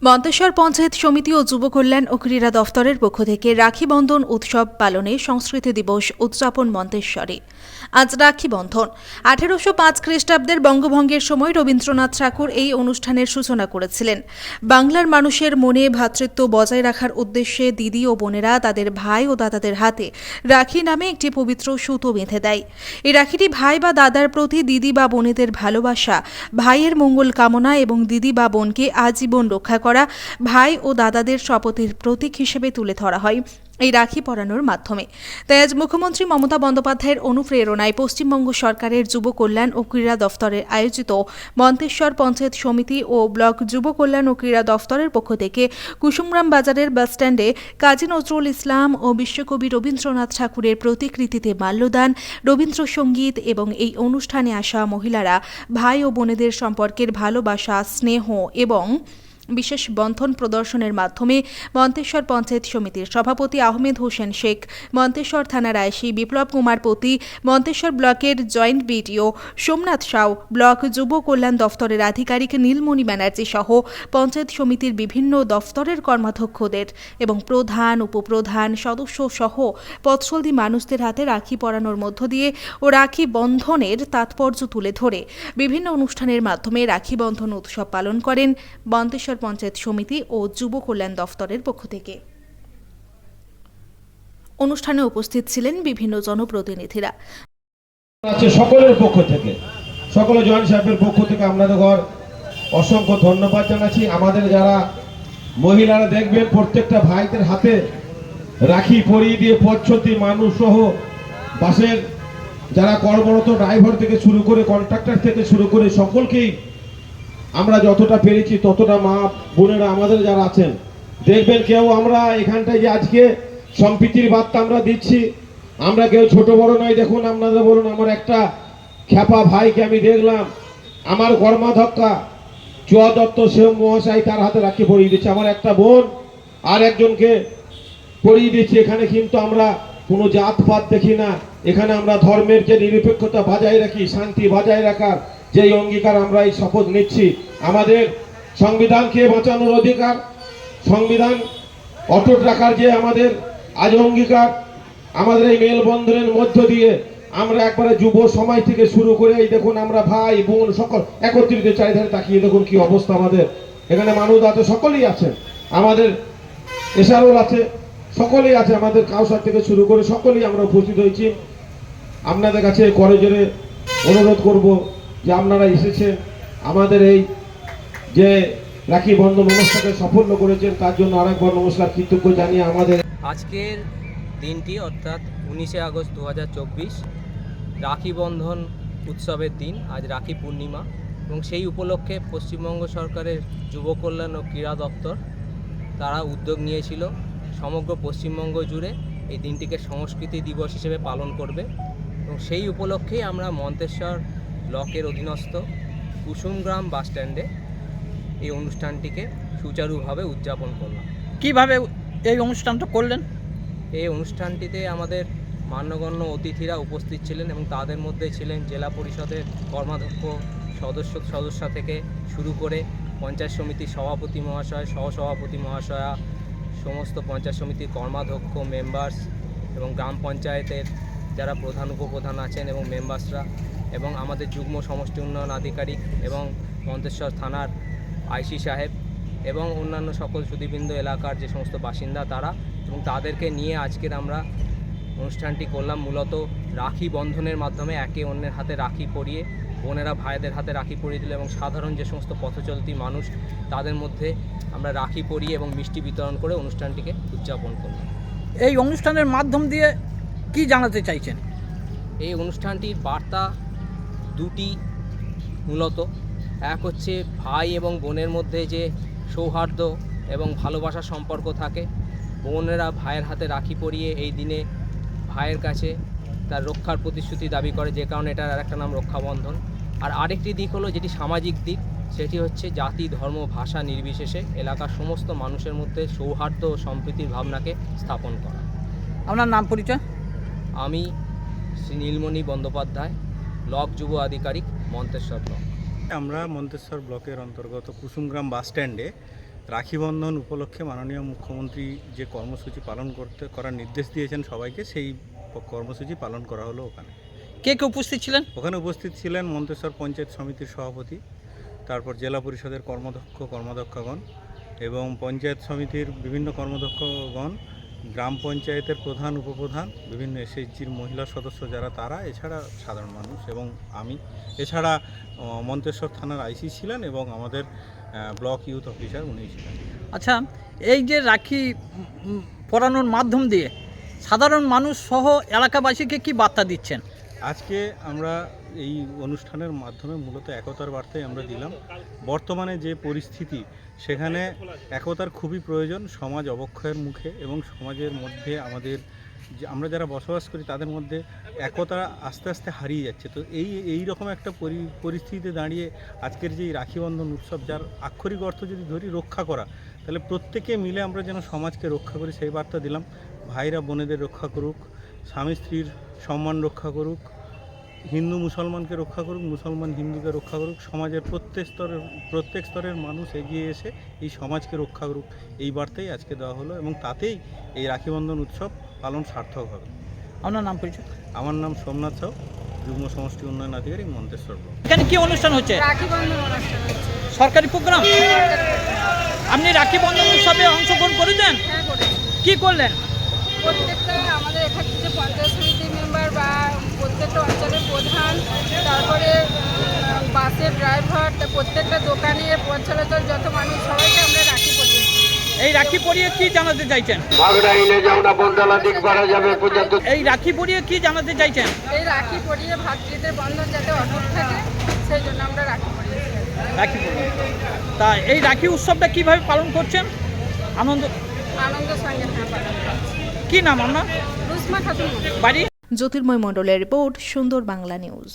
মন্তেশ্বর পঞ্চায়েত সমিতি ও যুব কল্যাণ ও ক্রীড়া দফতরের পক্ষ থেকে রাখি বন্ধন উৎসব পালনে সংস্কৃতি দিবস উদযাপন মন্তেশ্বরে। আজ রাখি বন্ধন 1805 খ্রিস্টাব্দের বঙ্গভঙ্গের সময় রবীন্দ্রনাথ ঠাকুর এই অনুষ্ঠানের সূচনা করেছিলেন। বাংলার মানুষের মনে ভ্রাতৃত্ব বজায় রাখার উদ্দেশ্যে দিদি ও বোনেরা তাদের ভাই ও দাদাদের হাতে রাখি নামে একটি পবিত্র সুতো বেঁধে দেয়। এই রাখিটি ভাই বা দাদার প্রতি দিদি বা বোনেদের ভালোবাসা, ভাইয়ের মঙ্গল কামনা এবং দিদি বা বোনকে আজীবন রক্ষা করা ভাই ও দাদাদের শপথের প্রতীক হিসেবে তুলে ধরা হয় এই রাখি পরানোর মাধ্যমে। তাই আজ মুখ্যমন্ত্রী মমতা বন্দ্যোপাধ্যায়ের অনুপ্রেরণায় পশ্চিমবঙ্গ সরকারের যুব কল্যাণ ও ক্রীড়া দফতরের আয়োজিত মন্তেশ্বর পঞ্চায়েত সমিতি ও ব্লক যুব কল্যাণ ও ক্রীড়া দফতরের পক্ষ থেকে কুসুমগ্রাম বাজারের বাসস্ট্যান্ডে কাজী নজরুল ইসলাম ও বিশ্বকবি রবীন্দ্রনাথ ঠাকুরের প্রতিকৃতিতে মাল্যদান, রবীন্দ্রসঙ্গীত এবং এই অনুষ্ঠানে আসা মহিলারা ভাই ও বোনেদের সম্পর্কের ভালোবাসা, স্নেহ এবং বিশেষ বন্ধন প্রদর্শনের মাধ্যমে মন্তেশ্বর পঞ্চায়েত সমিতির সভাপতি আহমেদ হোসেন শেখ, মন্তেশ্বর থানার আইসি বিপ্লব কুমার পতি, মন্তেশ্বর ব্লকের joint BDO Somnath Sau, block যুব কল্যাণ দফতরের আধিকারিক নীলমণি ব্যানার্জি সহ পঞ্চায়েত সমিতির বিভিন্ন দফতরের কর্মাধ্যক্ষদের এবং প্রধান, উপপ্রধান, সদস্য সহ পথচলতি মানুষদের হাতে রাখি পরানোর মধ্য দিয়ে ও রাখি বন্ধনের তাৎপর্য তুলে ধরে বিভিন্ন অনুষ্ঠানের মাধ্যমে রাখি বন্ধন উৎসব পালন করেন মন্তেশ্বর পঞ্চায়েত সমিতি ও যুব কল্যাণ দফতরের পক্ষ থেকে। অনুষ্ঠানে উপস্থিত ছিলেন বিভিন্ন জনপ্রতিনিধিরা। সকলের পক্ষ থেকে, সকলে জয়েন্ট সাহেবের পক্ষ থেকে আপনাদের অসংখ্য ধন্যবাদ জানাচ্ছি। আমাদের যারা মহিলারা দেখবেন প্রত্যেকটা ভাইদের হাতে রাখি পরিয়ে দিয়ে পথচলতি মানুষ সহ বাসের যারা কর্মরত ড্রাইভার থেকে শুরু করে কন্ট্রাক্টর থেকে শুরু করে সকলকেই আমরা যতটা পেরেছি ততটা মা বোনেরা আমাদের যারা আছেন দেখবেন, কেউ আমরা এখানটায় যে আজকে সম্প্রীতির বার্তা আমরা দিচ্ছি, আমরা কেউ ছোট বড় নয়। দেখুন আপনাদের বলুন, আমার একটা খ্যাপা ভাইকে আমি দেখলাম, আমার কর্মাধ্যক্ষা চুয়া দত্ত সেম মহাশয় তার হাতে রাখি পরিয়ে দিচ্ছে, আমার একটা বোন আর একজনকে পরিয়ে দিচ্ছে। এখানে কিন্তু আমরা কোনো জাতপাত দেখি না, এখানে আমরা ধর্মের যে নিরপেক্ষতা বজায় রাখি, শান্তি বজায় রাখার যেই অঙ্গীকার আমরা এই শপথ নিচ্ছি, আমাদের সংবিধানকে বাঁচানোর অধিকার, সংবিধান অটুট রাখার যে আমাদের আজ অঙ্গীকার, আমাদের এই মেলবন্ধনের মধ্য দিয়ে আমরা একবারে যুব সমাজ থেকে শুরু করে এই দেখুন আমরা ভাই বোন সকল একত্রিত চারিধারে তাকিয়ে দেখুন কি অবস্থা। আমাদের এখানে মানুষ আছে, সকলেই আছেন, আমাদের এসআরও আছে, সকলেই আছে, আমাদের কাউসার থেকে শুরু করে সকলেই আমরা উপস্থিত হয়েছি। আপনাদের কাছে করজোরে অনুরোধ করব যে আপনারা এসেছেন, আমাদের এই যে রাখি বন্ধন অনুষ্ঠানকে সাফল্য করেছেন তার জন্য আরেকবার নমস্কার কৃতজ্ঞ জানিয়ে আমাদের আজকের দিনটি অর্থাৎ 19শে আগস্ট 2024 রাখি বন্ধন উৎসবের দিন। আজ রাখি পূর্ণিমা এবং সেই উপলক্ষে পশ্চিমবঙ্গ সরকারের যুব কল্যাণ ও ক্রীড়া দপ্তর তারা উদ্যোগ নিয়েছিল সমগ্র পশ্চিমবঙ্গ জুড়ে এই দিনটিকে সংস্কৃতি দিবস হিসেবে পালন করবে এবং সেই উপলক্ষেই আমরা মন্তেশ্বর ব্লকের অধীনস্থ কুসুমগ্রাম বাসস্ট্যান্ডে এই অনুষ্ঠানটিকে সুচারুভাবে উদযাপন করলাম। কিভাবে এই অনুষ্ঠানটা করলেন? এই অনুষ্ঠানটিতে আমাদের মান্যগণ্য অতিথিরা উপস্থিত ছিলেন এবং তাদের মধ্যে ছিলেন জেলা পরিষদের কর্মাধ্যক্ষ সদস্য থেকে শুরু করে পঞ্চায়েত সমিতির সভাপতি মহাশয়, সহসভাপতি মহাশয়া, সমস্ত পঞ্চায়েত সমিতির কর্মাধ্যক্ষ, মেম্বার্স এবং গ্রাম পঞ্চায়েতের যারা প্রধান উপপ্রধান আছেন এবং মেম্বার্সরা এবং আমাদের যুগ্ম সমষ্টি উন্নয়ন আধিকারিক এবং মন্তেশ্বর থানার আইসি সাহেব এবং অন্যান্য সকল সুধীবৃন্দ এলাকার যে সমস্ত বাসিন্দা তারা, এবং তাদেরকে নিয়ে আজকের আমরা অনুষ্ঠানটি করলাম মূলত রাখি বন্ধনের মাধ্যমে। একে অন্যের হাতে রাখি পরিয়ে বোনেরা ভাইদের হাতে রাখি পরিয়ে দিল এবং সাধারণ যে সমস্ত পথচলতি মানুষ তাদের মধ্যে আমরা রাখি পরিয়ে এবং মিষ্টি বিতরণ করে অনুষ্ঠানটিকে উদযাপন করলাম। এই অনুষ্ঠানের মাধ্যম দিয়ে কি জানাতে চাইছেন? এই অনুষ্ঠানটির বার্তা দুটি মূলত। এক হচ্ছে ভাই এবং বোনের মধ্যে যে সৌহার্দ্য এবং ভালোবাসার সম্পর্ক থাকে, বোনেরা ভাইয়ের হাতে রাখি পরিয়ে এই দিনে ভাইয়ের কাছে তার রক্ষার প্রতিশ্রুতি দাবি করে, যে কারণে এটার আর একটা নাম রক্ষাবন্ধন। আর আরেকটি দিক হলো যেটি সামাজিক দিক, সেটি হচ্ছে জাতি ধর্ম ভাষা নির্বিশেষে এলাকার সমস্ত মানুষের মধ্যে সৌহার্দ্য ও সম্প্রীতির ভাবনাকে স্থাপন করা। আপনার নাম পরিচয়? আমি শ্রী নীলমণি বন্দ্যোপাধ্যায়, ব্লক যুব আধিকারিক, মন্তেশ্বর ব্লক। আমরা মন্তেশ্বর ব্লকের অন্তর্গত কুসুমগ্রাম বাসস্ট্যান্ডে রাখি বন্ধন উপলক্ষে মাননীয় মুখ্যমন্ত্রী যে কর্মসূচি পালন করার নির্দেশ দিয়েছেন সবাইকে, সেই কর্মসূচি পালন করা হলো ওখানে। কে কে উপস্থিত ছিলেন? ওখানে উপস্থিত ছিলেন মন্তেশ্বর পঞ্চায়েত সমিতির সভাপতি, তারপর জেলা পরিষদের কর্মদক্ষগণ এবং পঞ্চায়েত সমিতির বিভিন্ন কর্মদক্ষগণ, গ্রাম পঞ্চায়েতের প্রধান উপপ্রধান, বিভিন্ন এসএইচজির মহিলা সদস্য যারা তারা, এছাড়া সাধারণ মানুষ এবং আমি, এছাড়া মন্তেশ্বর থানার আইসি ছিলেন এবং আমাদের ব্লক ইউথ অফিসার উনি ছিলেন। আচ্ছা, এই যে রাখি পরানোর মাধ্যম দিয়ে সাধারণ মানুষ সহ এলাকাবাসীকে কি বার্তা দিচ্ছেন? আজকে আমরা এই অনুষ্ঠানের মাধ্যমে মূলত একতার বার্তাই আমরা দিলাম। বর্তমানে যে পরিস্থিতি, সেখানে একতার খুবই প্রয়োজন। সমাজ অবক্ষয়ের মুখে এবং সমাজের মধ্যে আমরা যারা বসবাস করি তাদের মধ্যে একতা আস্তে আস্তে হারিয়ে যাচ্ছে। তো এই রকম একটা পরিস্থিতিতে দাঁড়িয়ে আজকের যে রাখি বন্ধন উৎসব, যার আক্ষরিক অর্থ যদি ধরি রক্ষা করা, তাহলে প্রত্যেকে মিলে আমরা যেন সমাজকে রক্ষা করি সেই বার্তা দিলাম। ভাইরা বোনেদের রক্ষা করুক, স্বামী স্ত্রীর সম্মান রক্ষা করুক, হিন্দু মুসলমানকে রক্ষা করুক, মুসলমান হিন্দুকে রক্ষা করুক, সমাজের প্রত্যেক স্তরের মানুষ এগিয়ে এসে এই সমাজকে রক্ষা করুক, এই বার্তাই আজকে দেওয়া হলো এবং তাতেই এই রাখি বন্ধন উৎসব পালন সার্থক হবে। আপনার নাম পরিচয়? আমার নাম সোমনাথ সাউ, যুগ্ম সমষ্টি উন্নয়ন আধিকারিক, মন্তেশ্বর ব্লক। এখানে কি অনুষ্ঠান হচ্ছে? রাখি বন্ধন অনুষ্ঠান হচ্ছে। সরকারি প্রোগ্রাম? আপনি রাখি বন্ধন উৎসবে অংশগ্রহণ করেছেন? হ্যাঁ, করেছি। কি করলেন? প্রত্যেকটা আমাদের এখানে যে পঞ্চায়েত সমিতির মেম্বার বা প্রত্যেকটা অঞ্চলের প্রধান, তারপরে বাসের ড্রাইভার, প্রত্যেকটা দোকানের পথচলাচল যত মানুষ, সবাইকে আমরা রাখি পরিয়েছি। এই রাখি পরিয়ে কি জানাতে চাইছেন? এই রাখি পরিয়ে কি জানাতে চাইছেন? এই রাখি পরিয়ে ভাতৃত্বের বন্ধন যাতে অটুট থাকে, সেই জন্য আমরা রাখি পরিয়েছি। রাখি পরিয়ে। তা এই রাখি উৎসবটা কিভাবে পালন করছেন? আনন্দের সঙ্গে হ্যাঁ পালন করছি। কি নাম আপনার? রুসমা খাতুন। বাড়ি? জ্যোতির্ময় মণ্ডলের রিপোর্ট, সুন্দর বাংলা নিউজ।